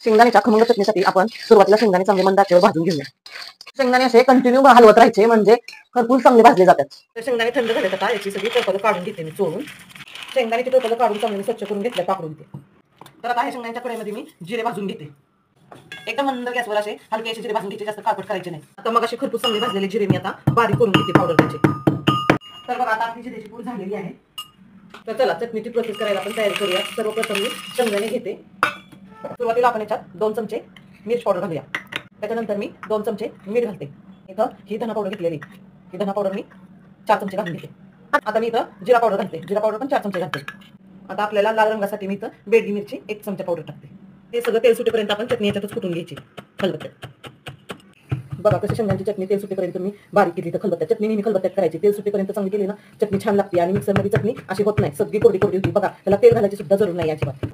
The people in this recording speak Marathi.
शेंगदाण्याच्या खमंग चटणीसाठी आपण सुरुवातीला शेंगदाणे चांगले मंद आचेवर भाजून घेऊया. शेंगदाणे असे कंटिन्यू हलवत राहायचे म्हणजे खरपूस चांगले भाजले जातात. तर शेंगदाणे थंड झाले आता याची सगळी टोपलं काढून घेते मी चोळून. शेंगदाण्याची टोपलं काढून चांगली स्वच्छ करून घेतले पाकडून ते. तर आता ह्या शेंगदाण्याच्या कढईमध्ये मी जिरे भाजून घेते. एकदम मंद गॅसवर असे हलके असे जिरे भाजून घ्यायचे, जास्त काळपट करायचे नाही. आता मग असे खरपूस चांगले भाजलेले जिरे मी आता बारीक करून घेते पावडर त्याचे. तर बघा आता आपली जिरेची पूड झालेली आहे. तर चला चटणीची प्रोसेस करायला आपण तयारी करूया. सर्वप्रथम मी शेंगदाणे घेते. सुरुवातीला आपण याच्यात 2 चमचे मिरची पावडर घालूया. त्याच्यानंतर मी 2 चमचे मीठ घालते. इथं ही धना पावडर घेतलेली, ही धना पावडर मी 4 चमचे घालून घेते. आता मी इथं जिरा पावडर घालते, जिरा पावडर पण 4 चमचे घालते. आता आपल्याला लाल रंगासाठी मी इथं बेडगी मिरची 1 चमचा पावडर टाकते. ते सगळं तेल सुटेपर्यंत आपण चटणी याच्यातच कुटून घ्यायची खलबत्त्यात. बघा कशी शेंगदाण्याची चटणी तेल सुटेपर्यंत मी बारीक केली. तर खलबत्त्यात चटणी नेहमी खलबत्त्यात करायची. तेल सुटेपर्यंत चांगली केली ना चटणी छान लागते आणि मिक्सरमध्ये चटणी अशी होत नाही, सगळी कोरडी कोरडी होती. बघा त्याला तेल घालायची सुद्धा जरूर नाही अजिबात.